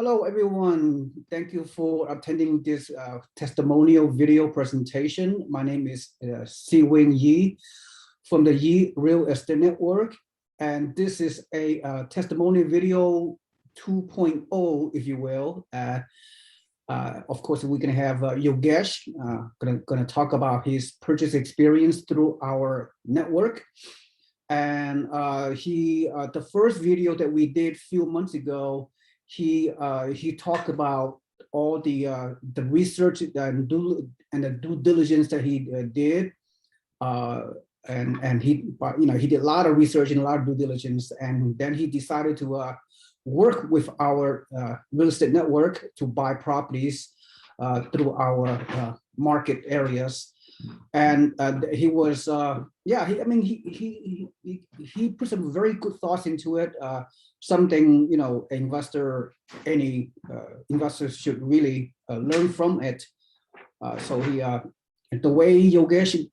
Hello, everyone. Thank you for attending this testimonial video presentation. My name is Si-Wing Yee from the Yee Real Estate Network. And this is a testimonial video 2.0, if you will. Of course, we're going to have Yogesh going to talk about his purchase experience through our network. And the first video that we did a few months ago, he talked about all the research and the due diligence that he did, and he did a lot of research and a lot of due diligence, and then he decided to work with our real estate network to buy properties through our market areas. And he was, he put some very good thoughts into it. Something any investors should really learn from it. So the way Yogesh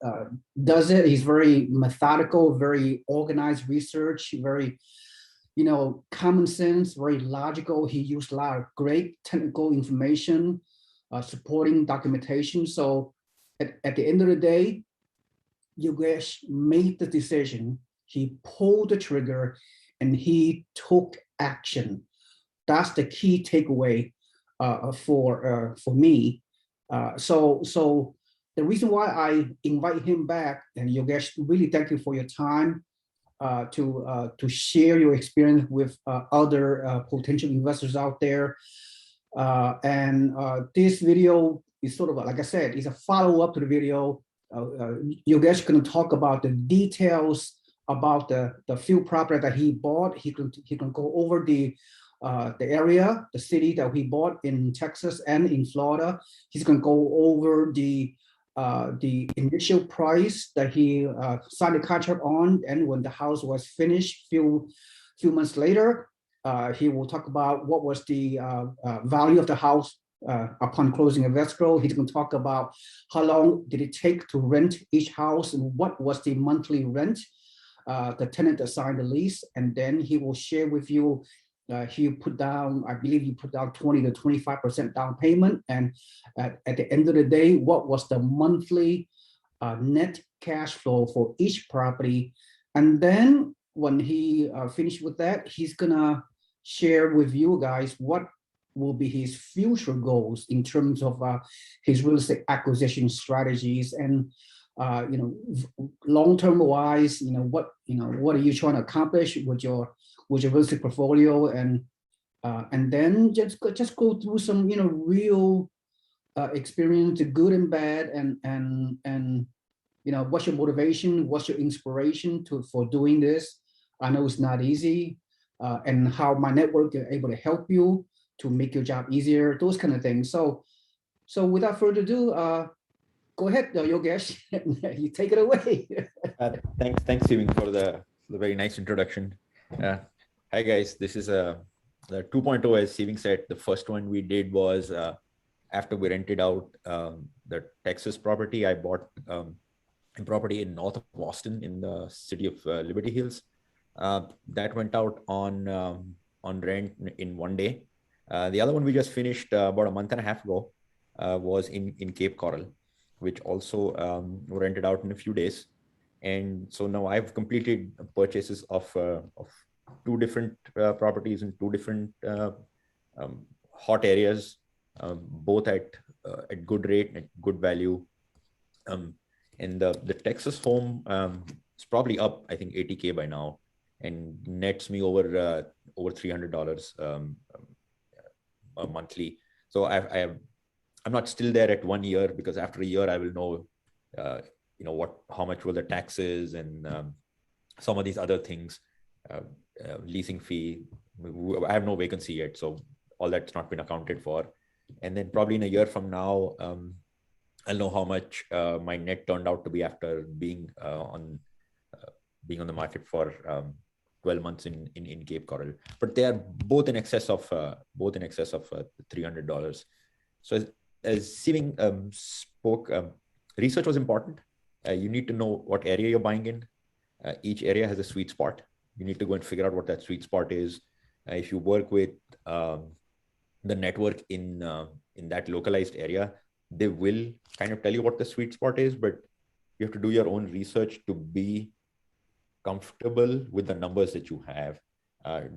does it, he's very methodical, very organized research, very common sense, very logical. He used a lot of great technical information, supporting documentation. So at the end of the day, Yogesh made the decision. He pulled the trigger and he took action. That's the key takeaway for me. So the reason why I invite him back, and Yogesh, really thank you for your time to share your experience with other potential investors out there. This video is sort of, like I said, is a follow-up to the video. Yogesh can talk about the details about the few property that he bought. He can go over the area, the city that he bought in Texas and in Florida. He's going to go over the initial price that he signed a contract on, and when the house was finished, few months later, he will talk about what was the value of the house upon closing of escrow. He's going to talk about how long did it take to rent each house and what was the monthly rent the tenant assigned the lease, and then he will share with you. He put down, I believe he put down 20 to 25% down payment, and at the end of the day, what was the monthly net cash flow for each property. And then when he finished with that, he's gonna share with you guys what will be his future goals in terms of his real estate acquisition strategies, and long-term wise, what are you trying to accomplish with your real estate portfolio, and then just go through some real experience, the good and bad, and what's your motivation, what's your inspiration for doing this. I know it's not easy, and how my network is able to help you to make your job easier, those kind of things. So without further ado, go ahead, Yogesh. You take it away. Thanks, Steven, for the very nice introduction. Hi, guys. This is the 2.0, as Steven said. The first one we did was after we rented out the Texas property. I bought a property in north of Boston in the city of Liberty Hills. That went out on rent in one day. The other one we just finished about a month and a half ago was in Cape Coral, which also rented out in a few days. And so now I've completed purchases of two different properties in two different hot areas, both at good rate and good value. And the Texas home is probably up, I think, $80K by now, and nets me over $300 monthly. So I'm not still there at 1 year, because after a year I will know how much were the taxes and some of these other things, leasing fee. I have no vacancy yet, so all that's not been accounted for. And then probably in a year from now, I'll know how much my net turned out to be after being on the market for 12 months in Cape Coral. But they are both in excess of $300. So as Steven spoke, research was important. You need to know what area you're buying in. Each area has a sweet spot. You need to go and figure out what that sweet spot is. If you work with the network in that localized area, they will kind of tell you what the sweet spot is, but you have to do your own research to be comfortable with the numbers that you have.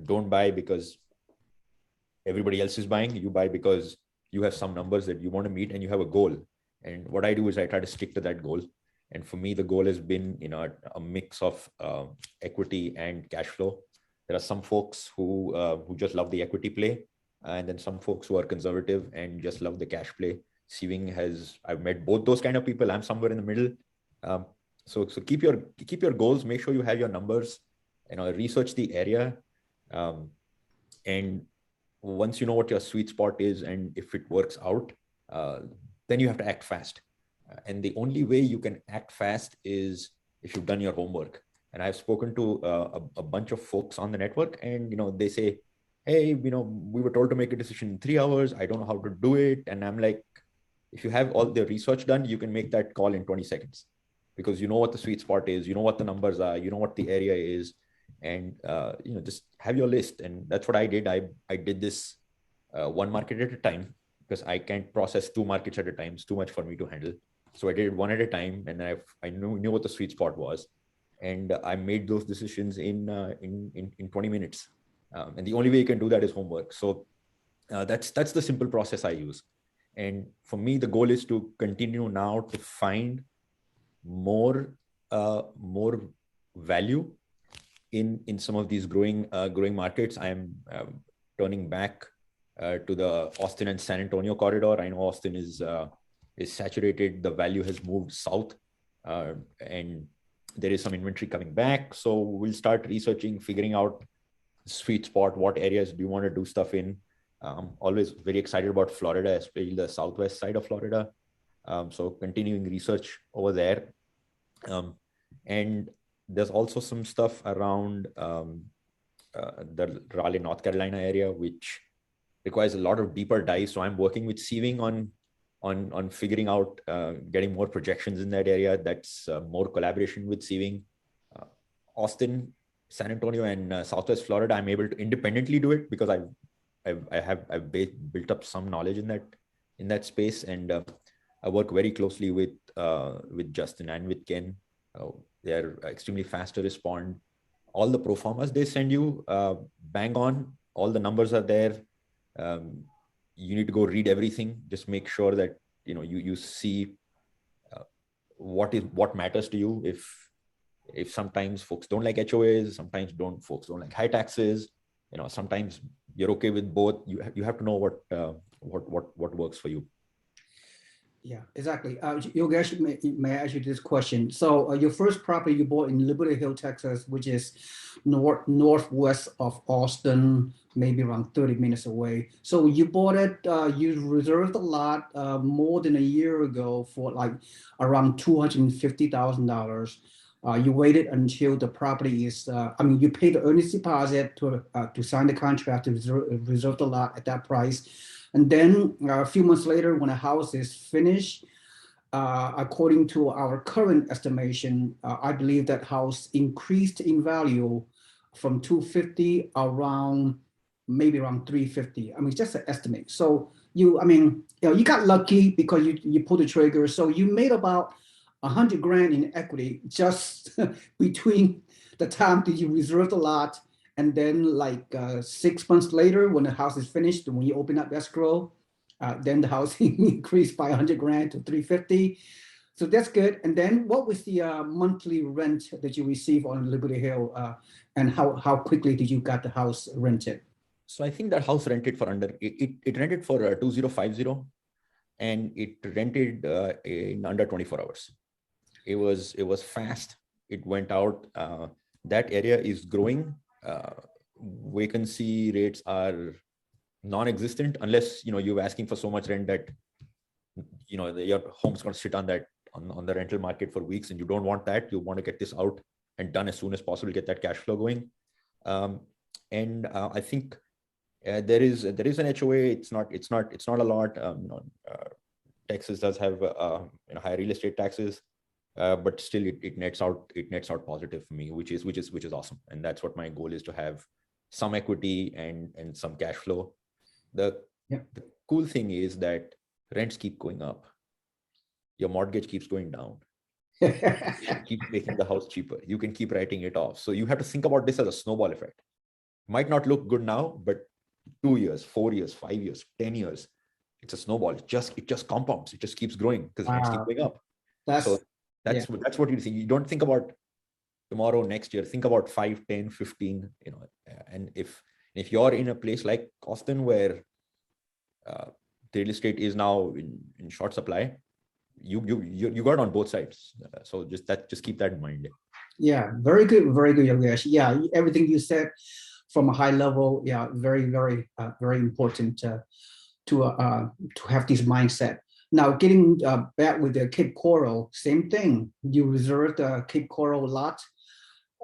Don't buy because everybody else is buying. You buy because you have some numbers that you want to meet and you have a goal. And what I do is I try to stick to that goal. And for me, the goal has been, a mix of equity and cash flow. There are some folks who just love the equity play, and then some folks who are conservative and just love the cash play. I've met both those kind of people. I'm somewhere in the middle. So keep your goals. Make sure you have your numbers. Research the area, and once you know what your sweet spot is, and if it works out, then you have to act fast. And the only way you can act fast is if you've done your homework. And I've spoken to a bunch of folks on the network, and they say, hey, we were told to make a decision in 3 hours. I don't know how to do it. And I'm like, if you have all the research done, you can make that call in 20 seconds, because you know what the sweet spot is, you know what the numbers are, you know what the area is, and just have your list. And that's what I did. I did this one market at a time, because I can't process 2 markets at a time. It's too much for me to handle. So I did it one at a time, and I knew what the sweet spot was, and I made those decisions in 20 minutes. And the only way you can do that is homework. So that's the simple process I use. And for me, the goal is to continue now to find more value in some of these growing markets. I am turning back to the Austin and San Antonio corridor. I know Austin is saturated. The value has moved south, and there is some inventory coming back. So we'll start researching, figuring out sweet spot. What areas do you want to do stuff in? Always very excited about Florida, especially the southwest side of Florida. So continuing research over there. And there's also some stuff around the Raleigh, North Carolina area, which requires a lot of deeper dive. So I'm working with Seeving on figuring out getting more projections in that area. That's more collaboration with Seeving. Austin, San Antonio, and Southwest Florida, I'm able to independently do it because I've built up some knowledge in that space, and I work very closely with Justin and with Ken. They're extremely fast to respond. All the pro formas they send you, bang on. All the numbers are there. You need to go read everything. Just make sure that you see what matters to you. If sometimes folks don't like HOAs, sometimes folks don't like high taxes. Sometimes you're okay with both. You have to know what works for you. Yeah, exactly. Yogesh, may I ask you this question? So your first property you bought in Liberty Hill, Texas, which is northwest of Austin, maybe around 30 minutes away. So you bought it, you reserved the lot more than a year ago for like around $250,000. You waited until the property is, you paid the earnest deposit to sign the contract to reserve the lot at that price. And then a few months later, when a house is finished, according to our current estimation, I believe that house increased in value from 250 maybe around 350. Just an estimate. So you got lucky because you pulled the trigger. So you made about $100,000 in equity just between the time that you reserved the lot. And then 6 months later, when the house is finished, when you open up escrow, then the house increased by $100,000 to 350. So that's good. And then what was the monthly rent that you received on Liberty Hill, and how quickly did you got the house rented? So I think that house rented for it rented for 2050, and it rented in under 24 hours. It was fast. It went out. That area is growing. Vacancy rates are non-existent unless you're asking for so much rent that your home's going to sit on the rental market for weeks, and you don't want that. You want to get this out and done as soon as possible, get that cash flow going. And I think there is an HOA. It's not a lot. Texas does have high real estate taxes. But still it nets out positive for me, which is awesome. And that's what my goal is, to have some equity and some cash flow. The Yeah. The cool thing is that rents keep going up. Your mortgage keeps going down. Keep making the house cheaper. You can keep writing it off. So you have to think about this as a snowball effect. Might not look good now, but 2 years, 4 years, 5 years, 10 years, it's a snowball. It just compounds. It just keeps growing because rents keep going up. That's what you think. You don't think about tomorrow, next year. Think about 5, 10, 15, and if you're in a place like Austin where the real estate is now in short supply, you got on both sides. So just keep that in mind. Yeah, very good, Yogesh. Yeah, everything you said from a high level, yeah, very, very, very important to have this mindset. Now, getting back with the Cape Coral, same thing. You reserved the Cape Coral lot.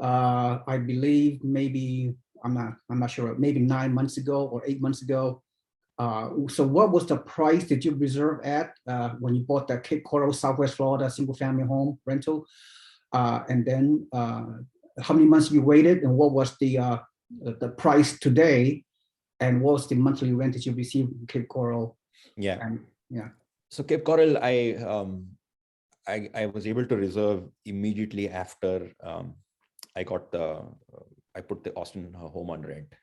I believe maybe I'm not sure. Maybe 9 months ago or 8 months ago. So what was the price that you reserved at when you bought the Cape Coral, Southwest Florida single-family home rental? And then how many months you waited, and what was the price today, and what was the monthly rent that you received in Cape Coral? Yeah. And, yeah. So Cape Coral, I was able to reserve immediately after I put the Austin home on rent.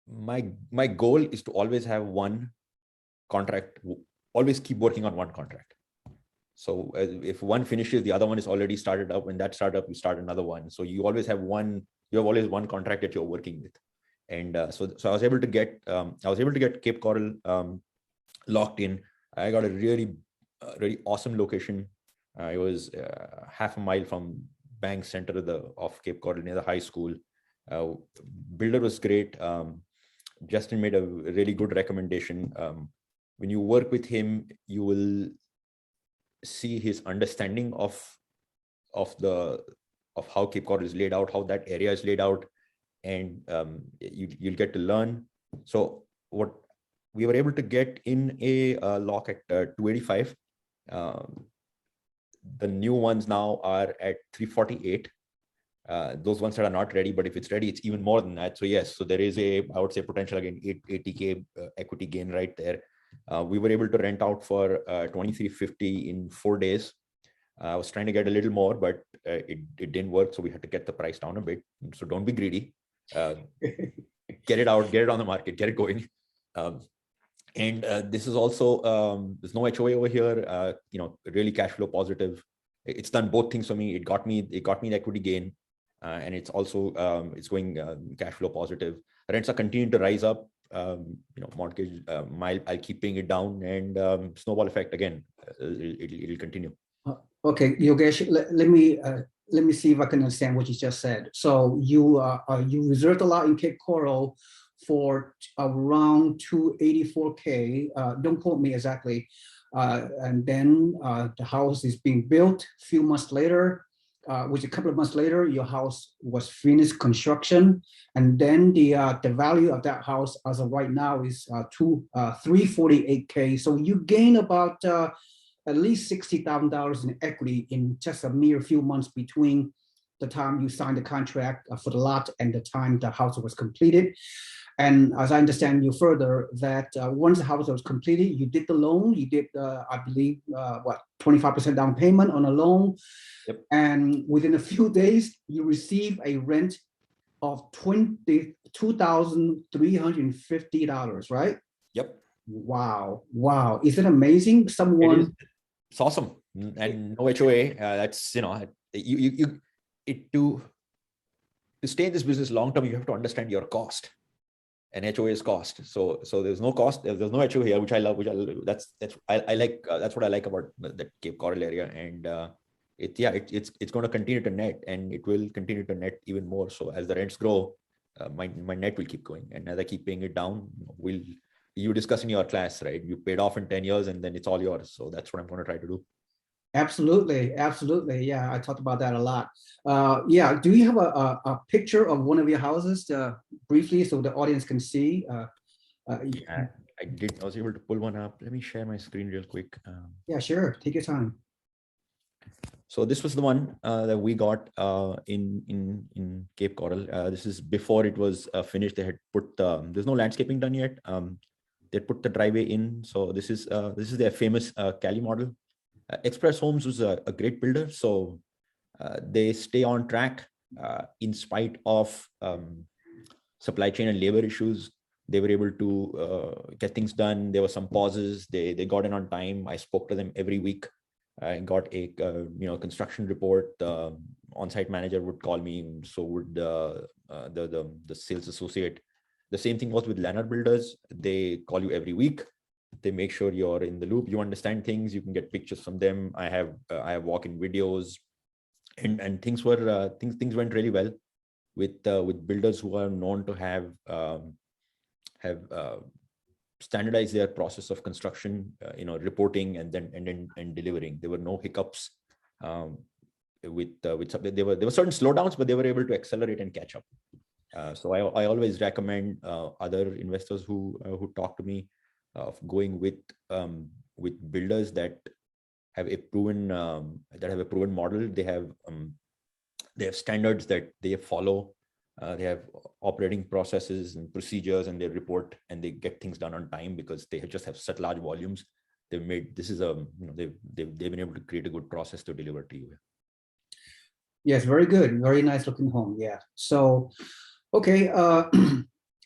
My goal is to always have one contract, always keep working on one contract. So if one finishes, the other one is already started up. When that started up, you start another one. So you always have one contract that you're working with. And so I was able to get Cape Coral locked in. I got a really awesome location. It was half a mile from Bank Center of Cape Coral near the high school. Builder was great. Justin made a really good recommendation. When you work with him, you will see his understanding of how Cape Coral is laid out, how that area is laid out, and you'll get to learn. So what we were able to get in a lock at 285. The new ones now are at 348. Those ones that are not ready, but if it's ready, it's even more than that. So yes, so there is I would say potential again 80K equity gain right there. We were able to rent out for $2,350 in 4 days. I was trying to get a little more, but it didn't work, so we had to get the price down a bit. So don't be greedy. Get it out, get it on the market, get it going. And this is also there's no HOA over here. Really cash flow positive. It's done both things for me. It got me the equity gain, and it's also it's going cash flow positive. Rents are continuing to rise up. Mortgage, I'll keep paying it down, and snowball effect again. It'll continue. Okay, Yogesh, let me see if I can understand what you just said. So you reserved a lot in Cape Coral for around 284K. Don't quote me exactly. And then the house is being built a few months later, which a couple of months later, your house was finished construction. And then the value of that house as of right now is 348K. So you gain about at least $60,000 in equity in just a mere few months between the time you signed the contract for the lot and the time the house was completed. And as I understand you further, that once the house was completed, you did the loan, you did, I believe, 25% down payment on a loan. Yep. And within a few days, you receive a rent of $22,350, right? Yep. Wow. Is it amazing? It's awesome. And no HOA. That's, to stay in this business long term, you have to understand your cost. And HOA is cost. So there's no cost. There's no HOA here, which I love. That's what I like about the Cape Coral area. And it's going to continue to net, and it will continue to net even more. So as the rents grow, my net will keep going, and as I keep paying it down, you discuss in your class, right? You paid off in 10 years, and then it's all yours. So that's what I'm going to try to do. Absolutely. Yeah, I talked about that a lot. Do you have a picture of one of your houses briefly so the audience can see? Yeah, I did. I was able to pull one up. Let me share my screen real quick. Yeah, sure. Take your time. So this was the one that we got in Cape Coral. This is before it was finished. They had put there's no landscaping done yet. They put the driveway in. So this is their famous Cali model. Express Homes was a great builder, so they stay on track in spite of supply chain and labor issues. They were able to get things done. There were some pauses. They got in on time. I spoke to them every week. I got a construction report. The on-site manager would call me. So would the sales associate. The same thing was with Lanner Builders. They call you every week. They make sure you're in the loop. You understand things. You can get pictures from them. I have walk-in videos, and things went really well with builders who are known to have standardized their process of construction, reporting and delivering. There were no hiccups. With there were certain slowdowns, but they were able to accelerate and catch up. So I always recommend other investors who talk to me of going with builders that have a proven model. They have standards that they follow. They have operating processes and procedures, and they report and they get things done on time because they just have such large volumes. They've been able to create a good process to deliver to you. Yes, very good. Very nice looking home. Yeah. So, okay.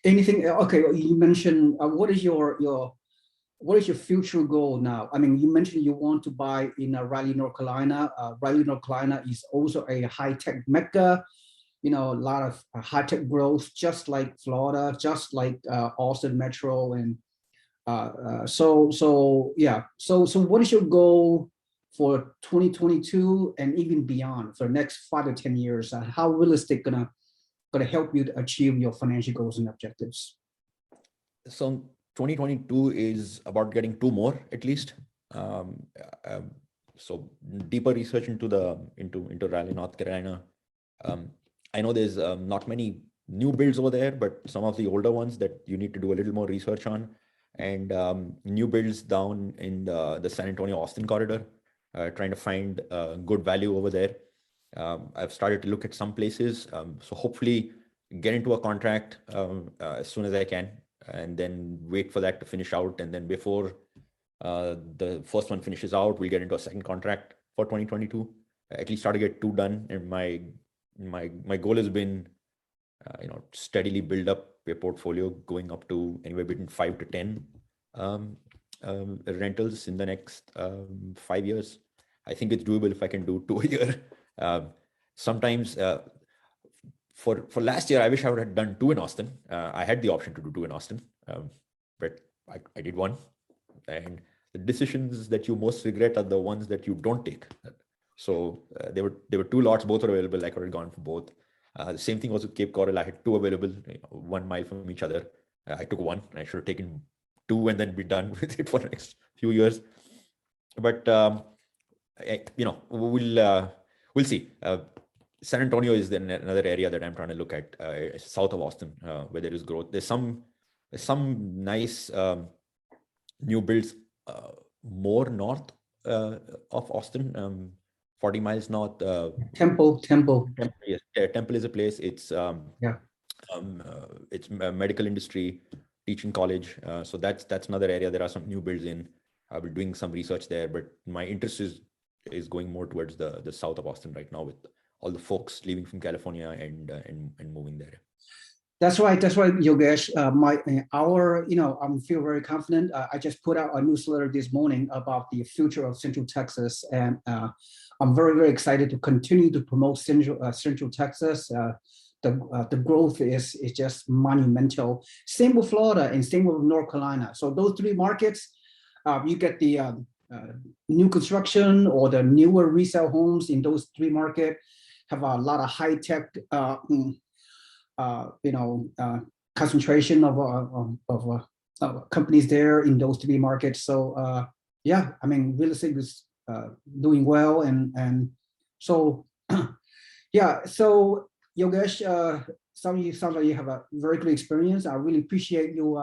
Anything? Okay. You mentioned what is your future goal now? I mean, you mentioned you want to buy in Raleigh, North Carolina. Raleigh, North Carolina is also a high-tech mecca. A lot of high-tech growth, just like Florida, just like Austin Metro, and so yeah. So what is your goal for 2022 and even beyond for the next 5 to 10 years? How realistic gonna help you to achieve your financial goals and objectives? So 2022 is about getting 2 more at least. So deeper research into Raleigh, North Carolina. I know there's not many new builds over there, but some of the older ones that you need to do a little more research on, and new builds down in the San Antonio Austin corridor, trying to find good value over there. I've started to look at some places, so hopefully get into a contract as soon as I can, and then wait for that to finish out, and then before the first one finishes out, we'll get into a second contract for 2022. At least try to get 2 done, and my goal has been steadily build up a portfolio going up to anywhere between 5 to 10 rentals in the next 5 years. I think it's doable if I can do 2 a year. Sometimes for last year, I wish I would have done 2 in Austin. I had the option to do 2 in Austin, but I did 1. And the decisions that you most regret are the ones that you don't take. So there were 2 lots, both are available. I could have gone for both. The same thing was with Cape Coral. I had 2 available, 1 mile from each other. I took 1. I should have taken 2 and then be done with it for the next few years. But we'll see. San Antonio is then another area that I'm trying to look at, south of Austin, where there is growth. There's some nice new builds more north of Austin. 40 miles north. Temple. Yes, Temple is a place. It's it's a medical industry, teaching college. So that's another area. There are some new builds in. I'll be doing some research there, but my interest is going more towards the south of Austin right now, with all the folks leaving from California and moving there. That's right, Yogesh. I feel very confident. I just put out a newsletter this morning about the future of Central Texas, and I'm very, very excited to continue to promote Central Texas. The growth is just monumental. Same with Florida and same with North Carolina. So those 3 markets, you get the new construction or the newer resale homes in those 3 markets have a lot of high tech. Concentration of companies there in those 3 markets. So yeah, I mean, real estate is doing well, and so yeah. So Yogesh, sounds like you have a very good experience. I really appreciate you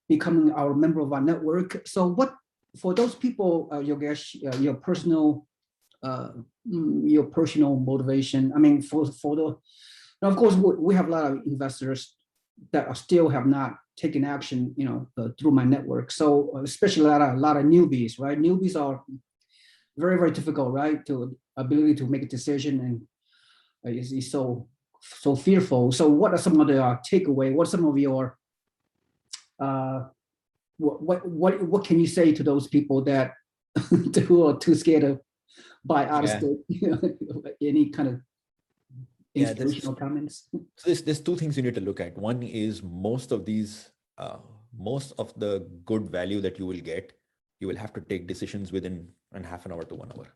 becoming our member of our network. So what for those people, Yogesh, your personal your personal motivation. I mean, for the, now of course we have a lot of investors that are still have not taken action, through my network. So especially a lot of newbies, right? Newbies are very, very difficult, right? To ability to make a decision, and is so fearful. So what are some of the takeaway? What are some of your what can you say to those people that who are too scared to buy out of state? Any kind of inspirational comments? So there's two things you need to look at. One is most of the good value that you will get, you will have to take decisions within half an hour to 1 hour.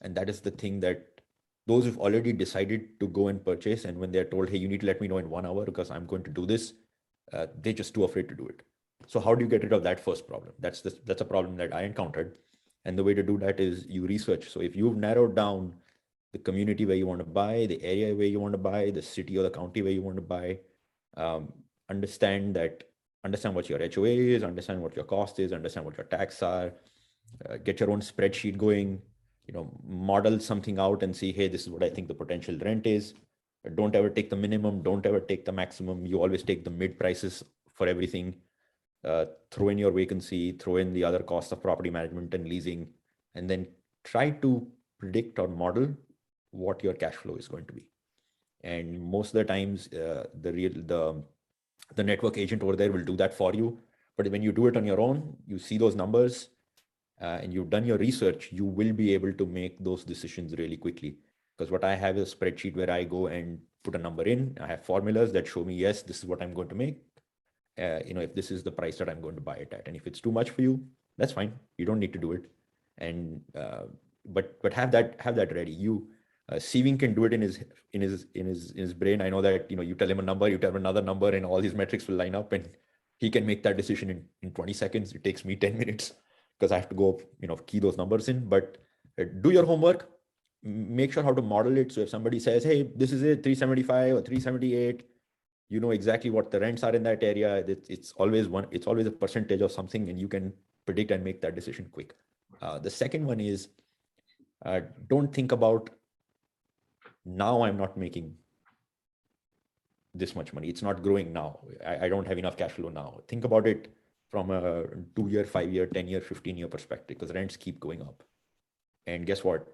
And that is the thing that those who've already decided to go and purchase, and when they're told, hey, you need to let me know in 1 hour because I'm going to do this, they're just too afraid to do it. So how do you get rid of that first problem? That's a problem that I encountered. And the way to do that is you research. So if you've narrowed down the community where you want to buy, the area where you want to buy, the city or the county where you want to buy, understand what your HOA is, understand what your cost is, understand what your tax are, get your own spreadsheet going, model something out and see, hey, this is what I think the potential rent is. Don't ever take the minimum, don't ever take the maximum. You always take the mid prices for everything. Throw in your vacancy, throw in the other costs of property management and leasing, and then try to predict or model what your cash flow is going to be. And most of the times, the network agent over there will do that for you. But when you do it on your own, you see those numbers and you've done your research, you will be able to make those decisions really quickly. Because what I have is a spreadsheet where I go and put a number in. I have formulas that show me, yes, this is what I'm going to make. If this is the price that I'm going to buy it at, and if it's too much for you, that's fine. You don't need to do it. And but have that ready. Sieving can do it in his brain. I know that you tell him a number, you tell him another number, and all these metrics will line up, and he can make that decision in 20 seconds. It takes me 10 minutes because I have to go key those numbers in. But do your homework. Make sure how to model it. So if somebody says, hey, this is it, 375 or 378. You know exactly what the rents are in that area. It's always a percentage of something, and you can predict and make that decision quick. The second one is don't think about, now I'm not making this much money. It's not growing now. I don't have enough cash flow now. Think about it from a 2-year, 5-year, 10-year, 15-year perspective, because rents keep going up. And guess what?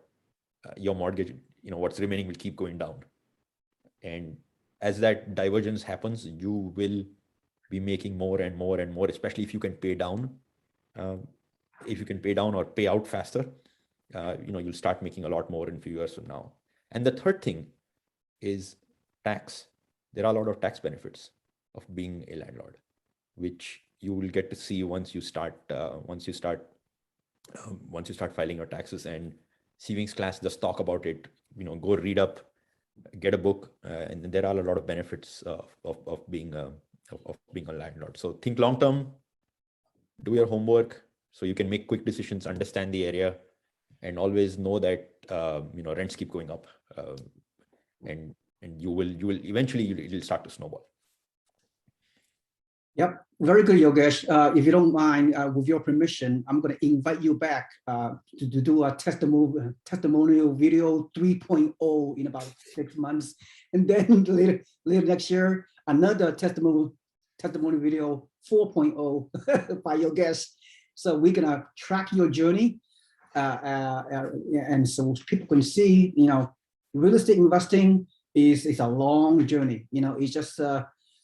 Your mortgage, what's remaining will keep going down. And as that divergence happens, you will be making more and more and more, especially if you can pay down. If you can pay down or pay out faster, you'll start making a lot more in a few years from now. And the third thing is tax. There are a lot of tax benefits of being a landlord, which you will get to see once you start filing your taxes. And savings class just talk about it. Go read up, get a book, and there are a lot of benefits of being a landlord. So think long term, do your homework so you can make quick decisions, understand the area, and always know that rents keep going up, and you will eventually it'll start to snowball. Yep, very good, Yogesh. If you don't mind, with your permission, I'm going to invite you back to do a testimonial video 3.0 in about 6 months, and then later next year another testimonial video 4.0 by Yogesh. So we're gonna track your journey, and so people can see, real estate investing is a long journey. It's just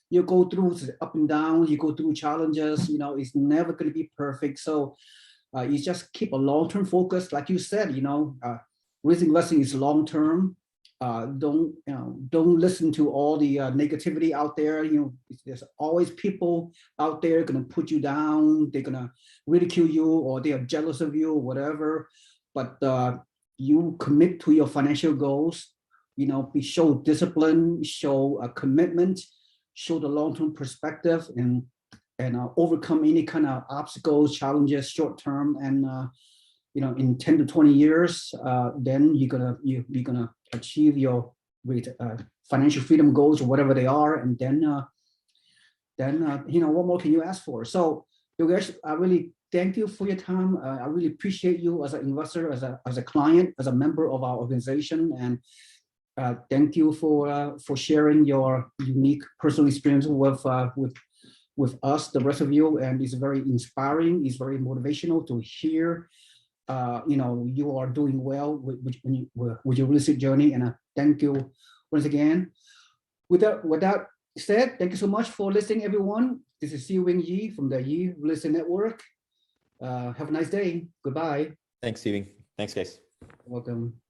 you go through up and down, you go through challenges, it's never going to be perfect. So you just keep a long-term focus. Like you said, real estate investing is long-term. Don't listen to all the negativity out there. There's always people out there going to put you down. They're going to ridicule you, or they are jealous of you, or whatever. But you commit to your financial goals, show discipline, show a commitment, show the long-term perspective, and overcome any kind of obstacles, challenges, short-term, and in 10 to 20 years, then you're gonna achieve your financial freedom goals, or whatever they are, and then what more can you ask for? So Yogesh, I really thank you for your time. I really appreciate you as an investor, as a client, as a member of our organization, and thank you for sharing your unique personal experience with us, the rest of you. And it's very inspiring. It's very motivational to hear. You are doing well with your real estate journey, and thank you once again. With that said, thank you so much for listening, everyone. This is Yee from the Yee Real Estate Network. Have a nice day. Goodbye. Thanks, Steven. Thanks, guys. Welcome.